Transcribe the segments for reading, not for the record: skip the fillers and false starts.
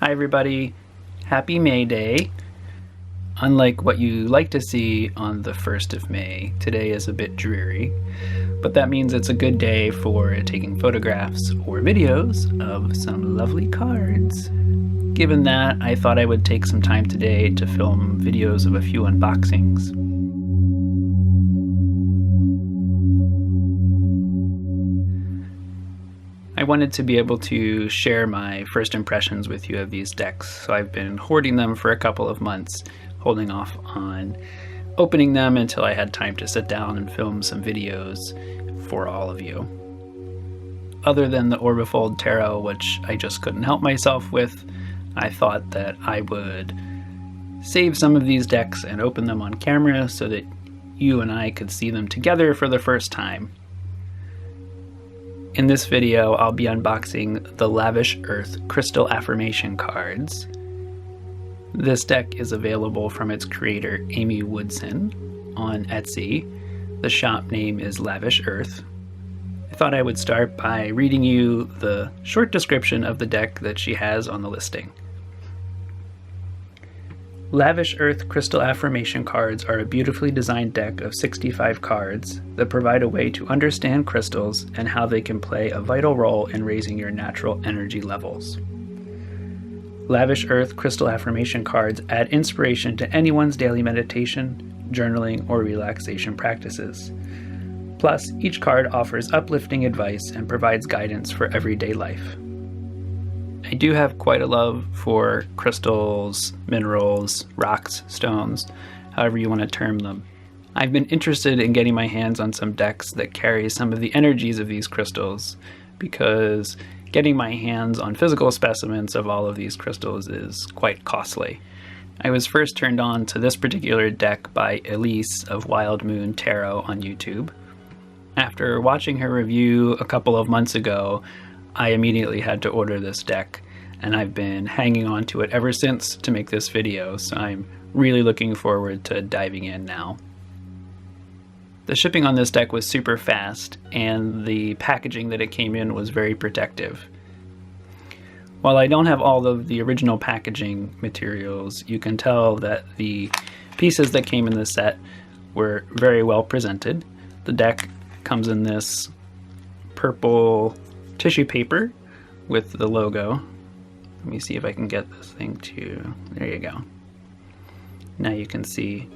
Hi everybody, happy May Day. Unlike what you like to see on the 1st of May, today is a bit dreary, but that means it's a good day for taking photographs or videos of some lovely cards. Given that, I thought I would take some time today to film videos of a few unboxings. I wanted to be able to share my first impressions with you of these decks, so I've been hoarding them for a couple of months, holding off on opening them until I had time to sit down and film some videos for all of you. Other than the Orbifold Tarot, which I just couldn't help myself with, I thought that I would save some of these decks and open them on camera so that you and I could see them together for the first time. In this video, I'll be unboxing the Lavish Earth Crystal Affirmation cards. This deck is available from its creator, Amy Woodson, on Etsy. The shop name is Lavish Earth. I thought I would start by reading you the short description of the deck that she has on the listing. Lavish Earth Crystal Affirmation cards are a beautifully designed deck of 65 cards that provide a way to understand crystals and how they can play a vital role in raising your natural energy levels. Lavish Earth Crystal Affirmation cards add inspiration to anyone's daily meditation, journaling, or relaxation practices. Plus, each card offers uplifting advice and provides guidance for everyday life. I do have quite a love for crystals, minerals, rocks, stones, however you want to term them. I've been interested in getting my hands on some decks that carry some of the energies of these crystals, because getting my hands on physical specimens of all of these crystals is quite costly. I was first turned on to this particular deck by Elise of Wild Moon Tarot on YouTube. After watching her review a couple of months ago, I immediately had to order this deck, and I've been hanging on to it ever since to make this video, so I'm really looking forward to diving in now. The shipping on this deck was super fast, and the packaging that it came in was very protective. While I don't have all of the original packaging materials, you can tell that the pieces that came in the set were very well presented. The deck comes in this purple tissue paper with the logo. Let me see if I can get this thing to, there you go. Now you can see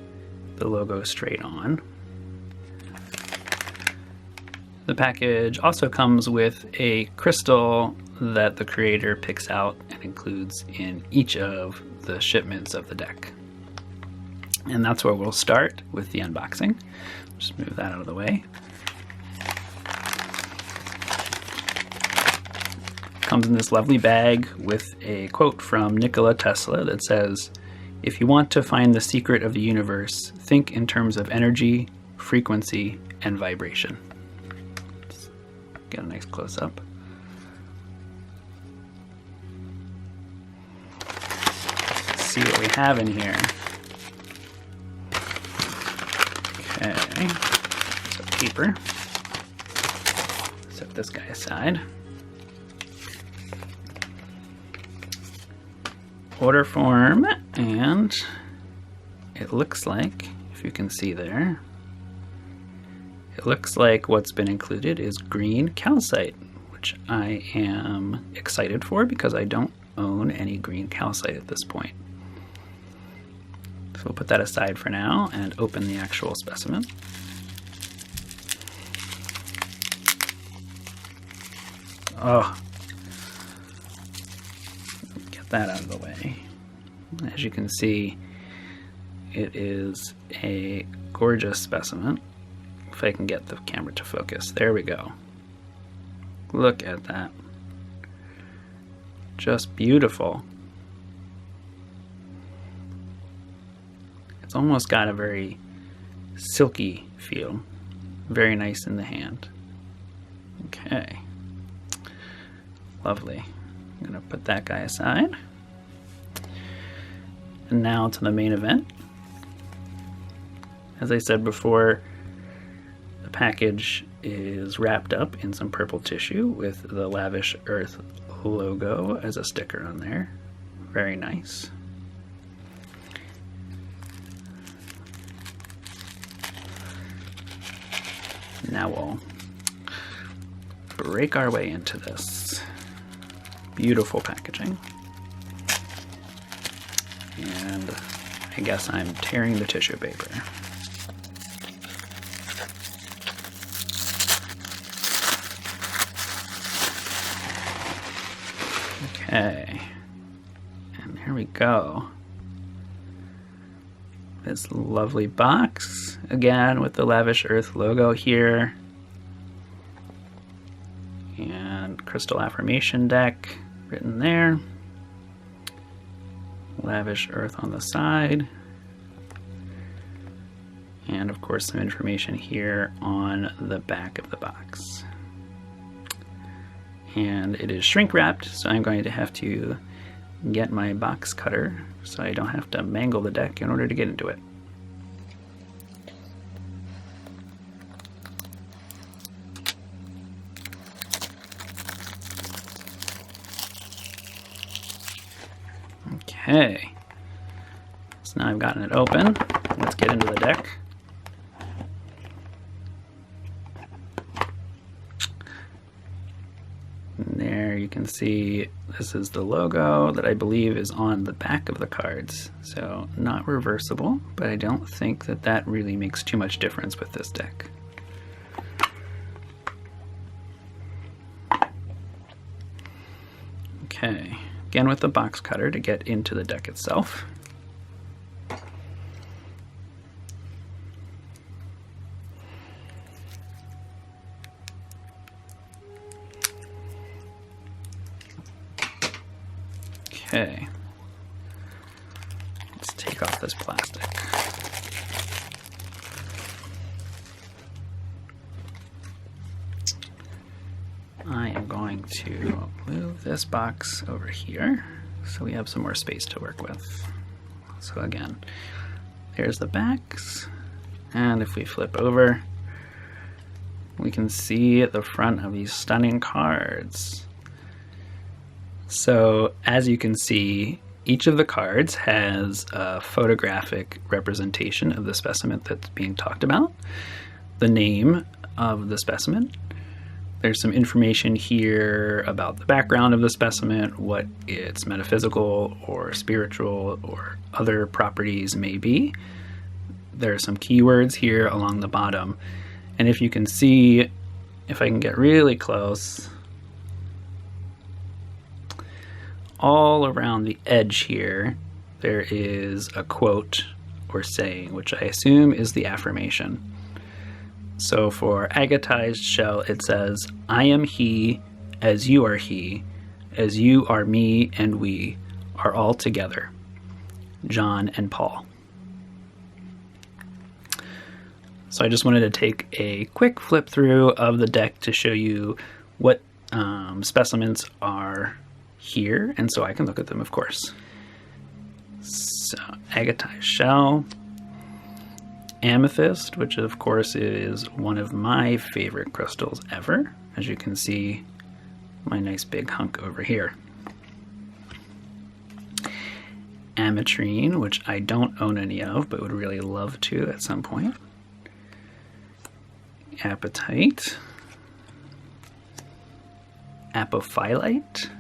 the logo straight on. The package also comes with a crystal that the creator picks out and includes in each of the shipments of the deck. And that's where we'll start with the unboxing. Just move that out of the way. Comes in this lovely bag with a quote from Nikola Tesla that says, "If you want to find the secret of the universe, think in terms of energy, frequency, and vibration." Let's get a nice close-up. Let's see what we have in here. Okay, some paper. Set this guy aside. Order form, and it looks like, if you can see there, it looks like what's been included is green calcite, which I am excited for because I don't own any green calcite at this point. So we'll put that aside for now and open the actual specimen. Oh, that out of the way. As you can see, it is a gorgeous specimen. If I can get the camera to focus. There we go. Look at that. Just beautiful. It's almost got a very silky feel. Very nice in the hand. Okay. Lovely. I'm going to put that guy aside. And now to the main event. As I said before, the package is wrapped up in some purple tissue with the Lavish Earth logo as a sticker on there. Very nice. Now we'll break our way into this. Beautiful packaging. And I guess I'm tearing the tissue paper. Okay, and here we go. This lovely box, again with the Lavish Earth logo here. And Crystal Affirmation deck written there. Lavish Earth on the side. And of course some information here on the back of the box. And it is shrink wrapped, so I'm going to have to get my box cutter so I don't have to mangle the deck in order to get into it. Okay, so now I've gotten it open. Let's get into the deck. And there you can see this is the logo that I believe is on the back of the cards. So not reversible, but I don't think that that really makes too much difference with this deck. Okay, again with the box cutter to get into the deck itself. Okay, let's take off this plastic. I am going to move this box over here so we have some more space to work with. So again, there's the backs, and if we flip over, we can see at the front of these stunning cards. So as you can see, each of the cards has a photographic representation of the specimen that's being talked about, the name of the specimen. There's some information here about the background of the specimen, what its metaphysical or spiritual or other properties may be. There are some keywords here along the bottom. And if you can see, if I can get really close, all around the edge here, there is a quote or saying, which I assume is the affirmation. So for agatized shell, it says, I am he, as you are he, as you are me, and we are all together. John and Paul. So I just wanted to take a quick flip through of the deck to show you what specimens are here, and so I can look at them, of course. So agatized shell, amethyst, which of course is one of my favorite crystals ever. As you can see, my nice big hunk over here. Ametrine, which I don't own any of, but would really love to at some point. Apatite. Apophyllite.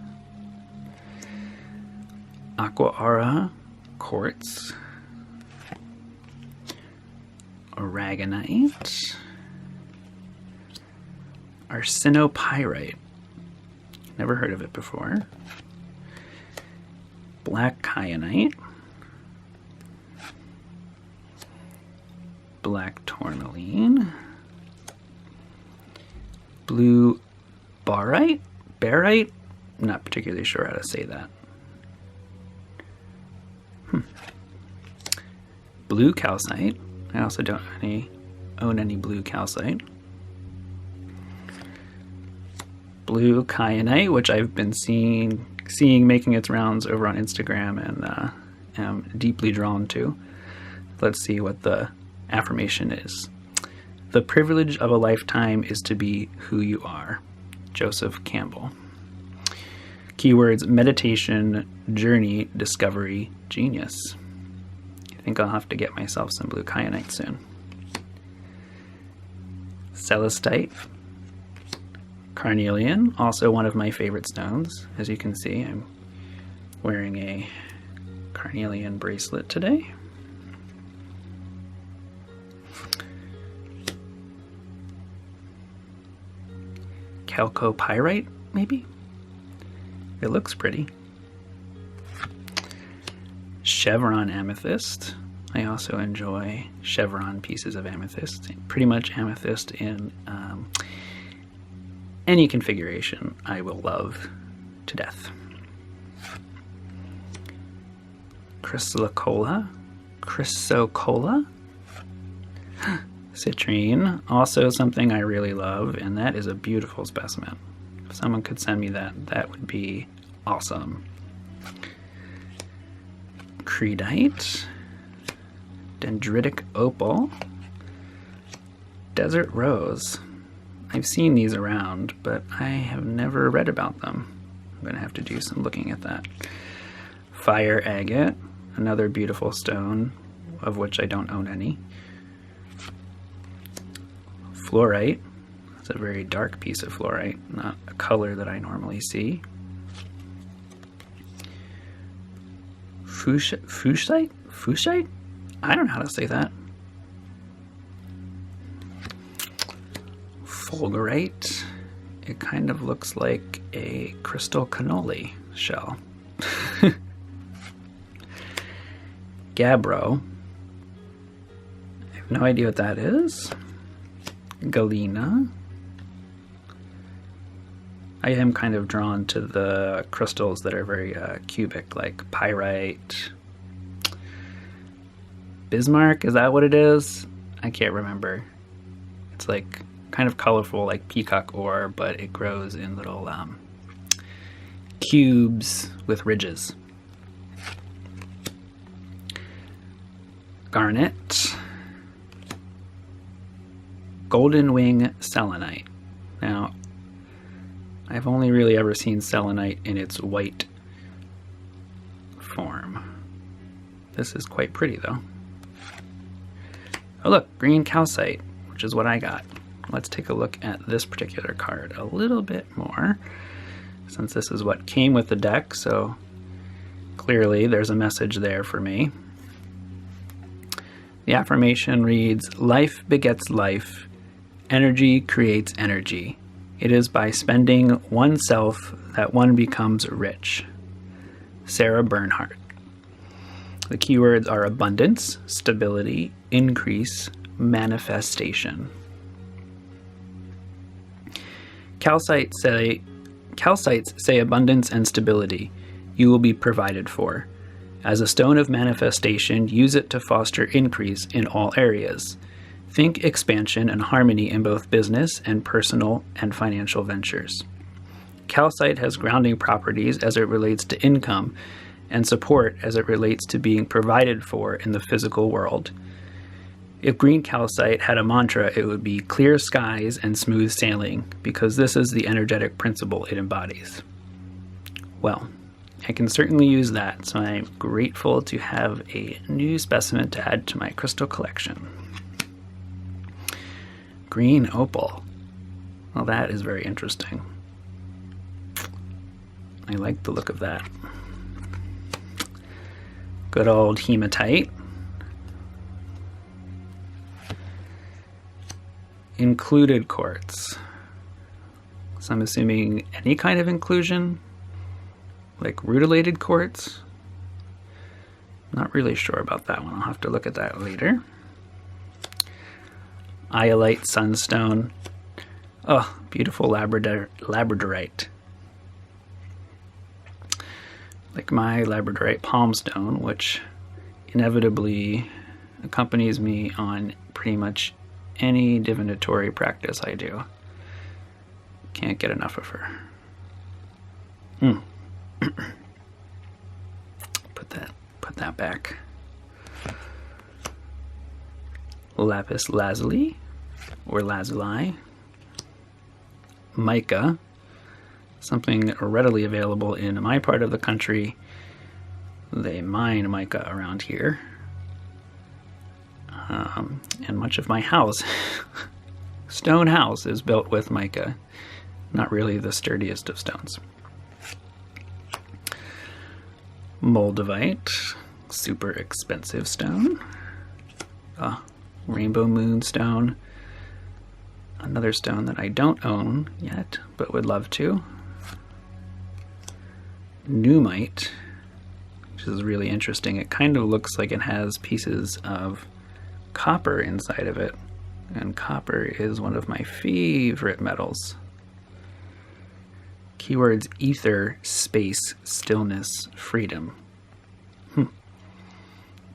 Aquaara quartz. Aragonite. Arsenopyrite. Never heard of it before. Black kyanite. Black tourmaline. Blue barite? Barite? I'm not particularly sure how to say that. Blue calcite. I also don't own any blue calcite. Blue kyanite, which I've been seeing making its rounds over on Instagram and am deeply drawn to. Let's see what the affirmation is. The privilege of a lifetime is to be who you are. Joseph Campbell. Keywords: meditation, journey, discovery, genius. I think I'll have to get myself some blue kyanite soon. Celestite. Carnelian, also one of my favorite stones. As you can see, I'm wearing a carnelian bracelet today. Chalcopyrite, maybe? It looks pretty. Chevron amethyst. I also enjoy chevron pieces of amethyst. Pretty much amethyst in any configuration I will love to death. Chrysocolla. Citrine, also something I really love, and that is a beautiful specimen. If someone could send me that, that would be awesome. Creedite, dendritic opal, desert rose. I've seen these around, but I have never read about them. I'm going to have to do some looking at that. Fire agate, another beautiful stone, of which I don't own any. Fluorite, it's a very dark piece of fluorite, not a color that I normally see. Fuchsite? I don't know how to say that. Fulgurite, it kind of looks like a crystal cannoli shell. Gabbro, I have no idea what that is. Galena. I am kind of drawn to the crystals that are very cubic, like pyrite. Bismarck, is that what it is? I can't remember. It's like kind of colorful, like peacock ore, but it grows in little cubes with ridges. Garnet. Golden wing selenite. Now, I've only really ever seen selenite in its white form. This is quite pretty though. Oh look, green calcite, which is what I got. Let's take a look at this particular card a little bit more, since this is what came with the deck, so clearly there's a message there for me. The affirmation reads, life begets life. Energy creates energy. It is by spending oneself that one becomes rich. Sarah Bernhardt. The keywords are abundance, stability, increase, manifestation. Calcites say abundance and stability. You will be provided for. As a stone of manifestation, use it to foster increase in all areas. Think expansion and harmony in both business and personal and financial ventures. Calcite has grounding properties as it relates to income and support as it relates to being provided for in the physical world. If green calcite had a mantra, it would be clear skies and smooth sailing, because this is the energetic principle it embodies. Well, I can certainly use that, so I'm grateful to have a new specimen to add to my crystal collection. Green opal. Well, that is very interesting. I like the look of that. Good old hematite. Included quartz. So I'm assuming any kind of inclusion, like rutilated quartz. Not really sure about that one. I'll have to look at that later. Iolite sunstone. Oh, beautiful labradorite. Like my labradorite palmstone, which inevitably accompanies me on pretty much any divinatory practice I do. Can't get enough of her. Put that back. Lapis lazuli, or lazuli. Mica. something readily available in my part of the country. They mine mica around here. And much of my house, stone house, is built with mica. Not really the sturdiest of stones. Moldavite, super expensive stone. Rainbow moonstone. Another stone that I don't own yet, but would love to. Numite, which is really interesting. It kind of looks like it has pieces of copper inside of it, and copper is one of my favorite metals. Keywords: ether, space, stillness, freedom.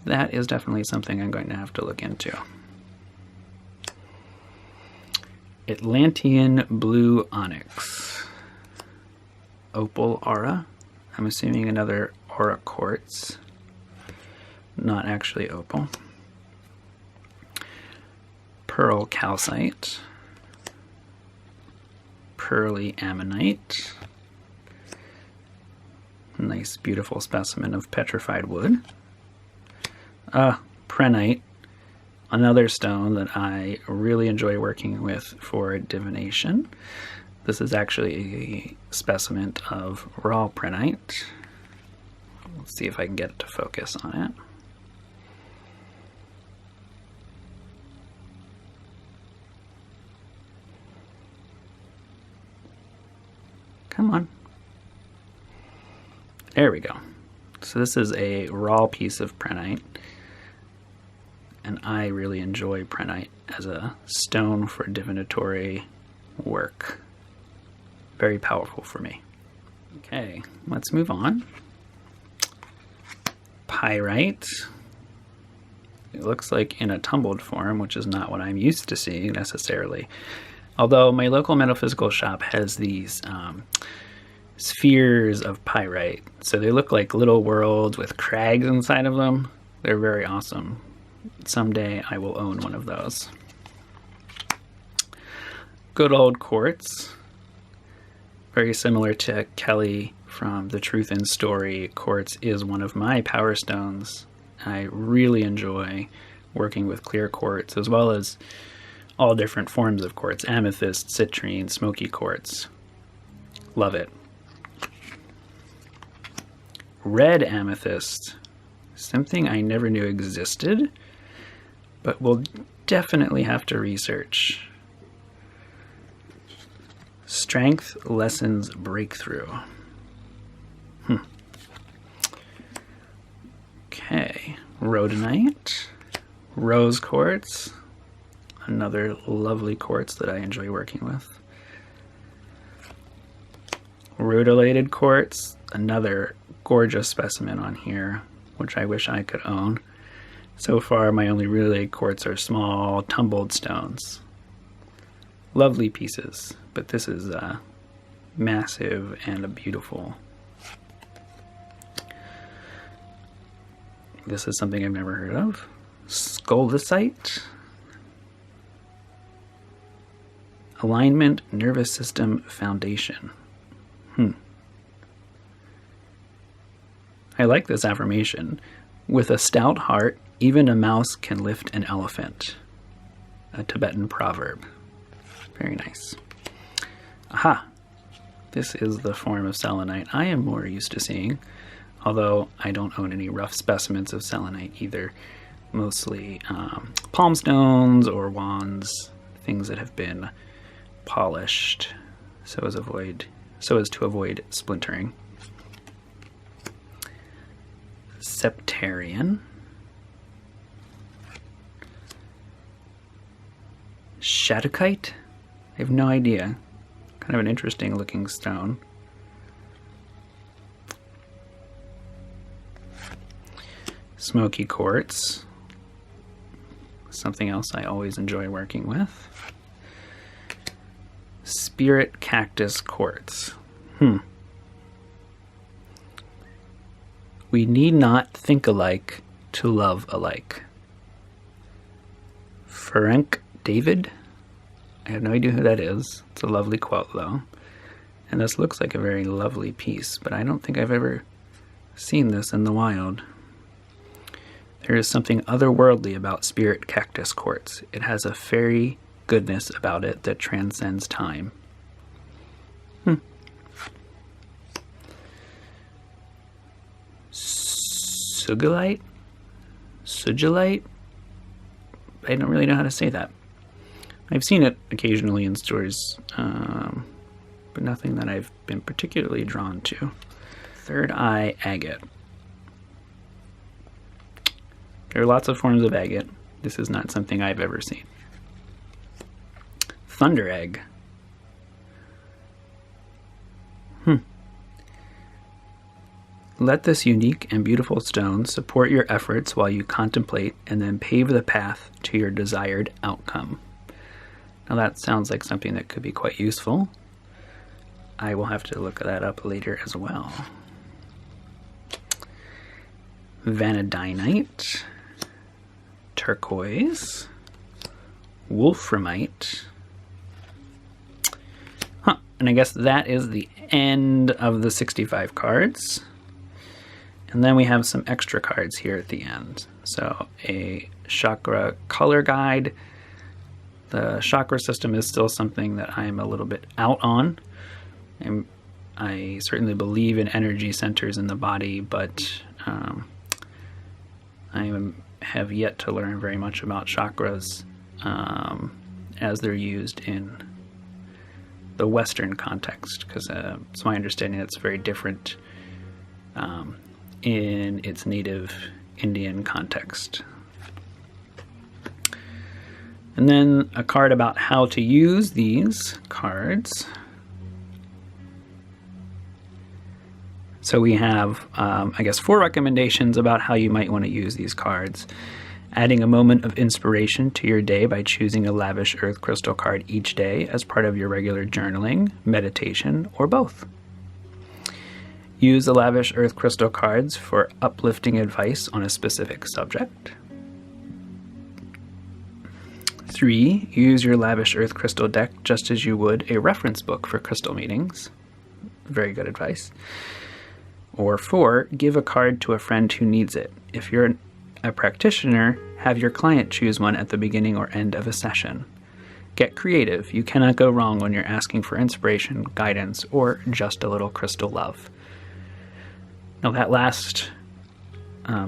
That is definitely something I'm going to have to look into. Atlantean blue onyx. Opal aura. I'm assuming another aura quartz. Not actually opal. Pearl calcite. Pearly ammonite. Nice, beautiful specimen of petrified wood. Prehnite, another stone that I really enjoy working with for divination. This is actually a specimen of raw prehnite. Let's see if I can get it to focus on it. Come on. There we go. So this is a raw piece of prehnite, and I really enjoy prehnite as a stone for divinatory work. Very powerful for me. Okay, let's move on. Pyrite. It looks like in a tumbled form, which is not what I'm used to seeing necessarily. Although my local metaphysical shop has these spheres of pyrite. So they look like little worlds with crags inside of them. They're very awesome. Someday I will own one of those. Good old quartz. Very similar to Kelly from The Truth in Story. Quartz is one of my power stones. I really enjoy working with clear quartz, as well as all different forms of quartz. Amethyst, citrine, smoky quartz. Love it. Red amethyst. Something I never knew existed, but we'll definitely have to research. Strength lessons breakthrough. Okay, rhodonite, rose quartz, another lovely quartz that I enjoy working with. Rutilated quartz, another gorgeous specimen on here, which I wish I could own. So far, my only rutilated quartz are small, tumbled stones. Lovely pieces, but this is massive and a beautiful. This is something I've never heard of. Scoldicite. Alignment Nervous System Foundation. I like this affirmation. With a stout heart, even a mouse can lift an elephant. A Tibetan proverb. Very nice. Aha! This is the form of selenite I am more used to seeing, although I don't own any rough specimens of selenite either. Mostly palm stones or wands, things that have been polished so as to avoid splintering. Septarian. Shadokite? I have no idea. Kind of an interesting looking stone. Smoky quartz. Something else I always enjoy working with. Spirit cactus quartz. We need not think alike to love alike. Frank David? I have no idea who that is. It's a lovely quote though. And this looks like a very lovely piece, but I don't think I've ever seen this in the wild. There is something otherworldly about spirit cactus quartz. It has a fairy goodness about it that transcends time. Sugilite? Sugilite? I don't really know how to say that. I've seen it occasionally in stores, but nothing that I've been particularly drawn to. Third eye agate. There are lots of forms of agate. This is not something I've ever seen. Thunder egg. Let this unique and beautiful stone support your efforts while you contemplate and then pave the path to your desired outcome. Now that sounds like something that could be quite useful. I will have to look that up later as well. Vanadinite, turquoise, wolframite. And I guess that is the end of the 65 cards. And then we have some extra cards here at the end. So a chakra color guide. The chakra system is still something that I'm a little bit out on. I certainly believe in energy centers in the body, but I have yet to learn very much about chakras as they're used in the Western context, because it's my understanding it's very different in its native Indian context. And then a card about how to use these cards. So we have, I guess, 4 recommendations about how you might want to use these cards. Adding a moment of inspiration to your day by choosing a Lavish Earth Crystal card each day as part of your regular journaling, meditation, or both. Use the Lavish Earth Crystal cards for uplifting advice on a specific subject. 3. Use your Lavish Earth Crystal deck just as you would a reference book for crystal meetings. Very good advice. Or 4. Give a card to a friend who needs it. If you're a practitioner, have your client choose one at the beginning or end of a session. Get creative. You cannot go wrong when you're asking for inspiration, guidance, or just a little crystal love. Now that last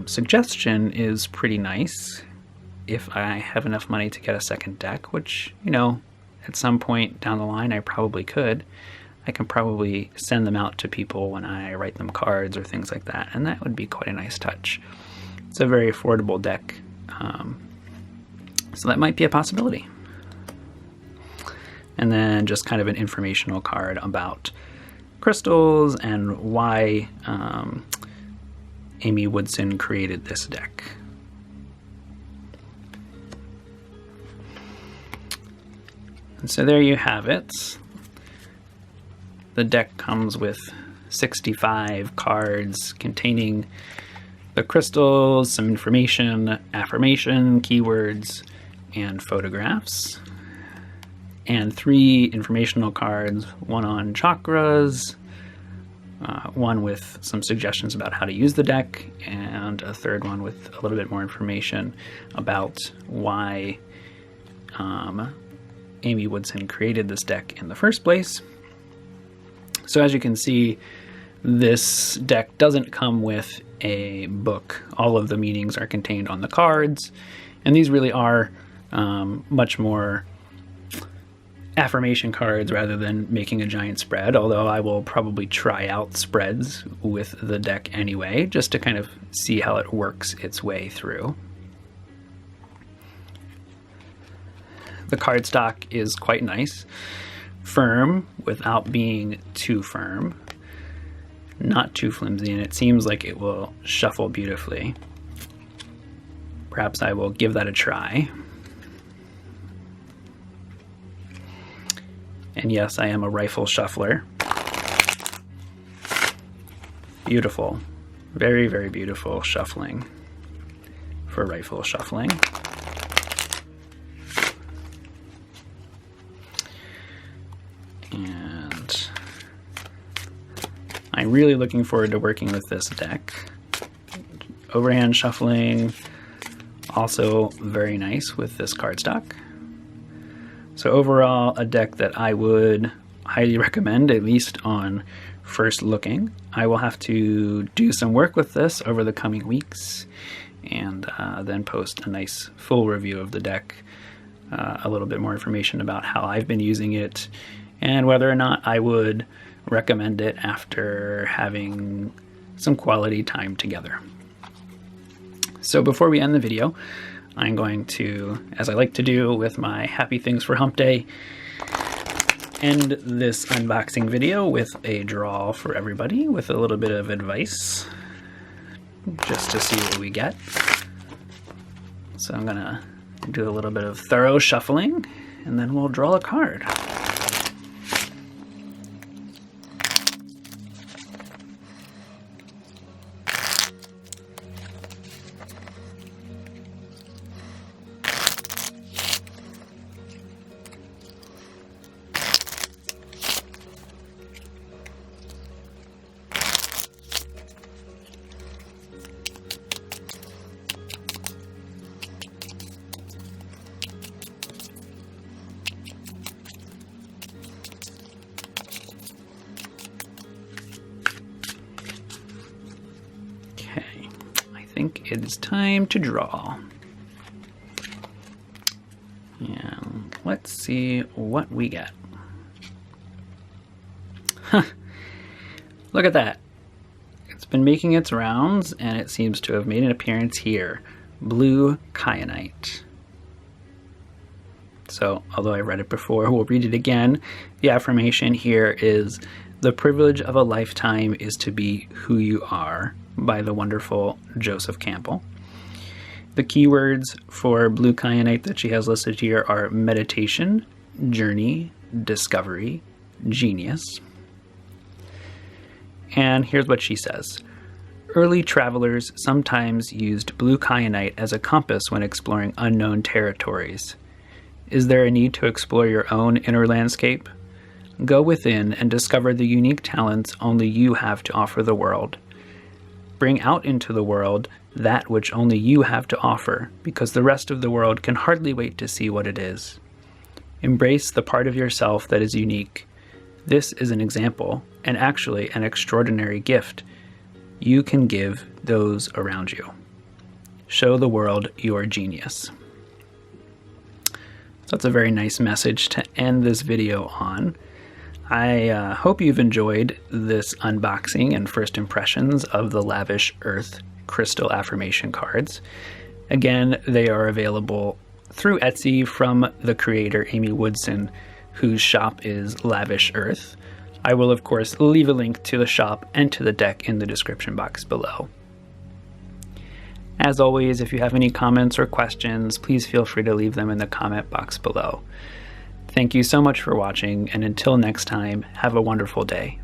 suggestion is pretty nice. If I have enough money to get a second deck, which, you know, at some point down the line I probably could, I can probably send them out to people when I write them cards or things like that, and that would be quite a nice touch. It's a very affordable deck, so that might be a possibility. And then just kind of an informational card about crystals and why Amy Woodson created this deck. And so there you have it. The deck comes with 65 cards containing the crystals, some information, affirmation, keywords, and photographs. And 3 informational cards, one on chakras, one with some suggestions about how to use the deck, and a third one with a little bit more information about why Amy Woodson created this deck in the first place. So as you can see, this deck doesn't come with a book. All of the meanings are contained on the cards, and these really are much more affirmation cards rather than making a giant spread, although I will probably try out spreads with the deck anyway, just to kind of see how it works its way through. The cardstock is quite nice, firm without being too firm, not too flimsy, and it seems like it will shuffle beautifully. Perhaps I will give that a try. And yes, I am a rifle shuffler. Beautiful. Very, very beautiful shuffling for rifle shuffling. And really looking forward to working with this deck. Overhand shuffling, also very nice with this cardstock. So overall, a deck that I would highly recommend, at least on first looking. I will have to do some work with this over the coming weeks and then post a nice full review of the deck, a little bit more information about how I've been using it and whether or not I would recommend it after having some quality time together. So before we end the video, I'm going to, as I like to do with my Happy Things for Hump Day, end this unboxing video with a draw for everybody with a little bit of advice, just to see what we get. So I'm gonna do a little bit of thorough shuffling, and then we'll draw a card. I think it is time to draw. And let's see what we get. Look at that. It's been making its rounds and it seems to have made an appearance here. Blue kyanite. So, although I read it before, we'll read it again. The affirmation here is, "The privilege of a lifetime is to be who you are," by the wonderful Joseph Campbell. The keywords for blue kyanite that she has listed here are meditation, journey, discovery, genius. And here's what she says. Early travelers sometimes used blue kyanite as a compass when exploring unknown territories. Is there a need to explore your own inner landscape? Go within and discover the unique talents only you have to offer the world. Bring out into the world that which only you have to offer, because the rest of the world can hardly wait to see what it is. Embrace the part of yourself that is unique. This is an example, and actually an extraordinary gift you can give those around you. Show the world your genius. So that's a very nice message to end this video on. I hope you've enjoyed this unboxing and first impressions of the Lavish Earth Crystal Affirmation cards. Again, they are available through Etsy from the creator Amy Woodson, whose shop is Lavish Earth. I will, of course, leave a link to the shop and to the deck in the description box below. As always, if you have any comments or questions, please feel free to leave them in the comment box below. Thank you so much for watching, and until next time, have a wonderful day.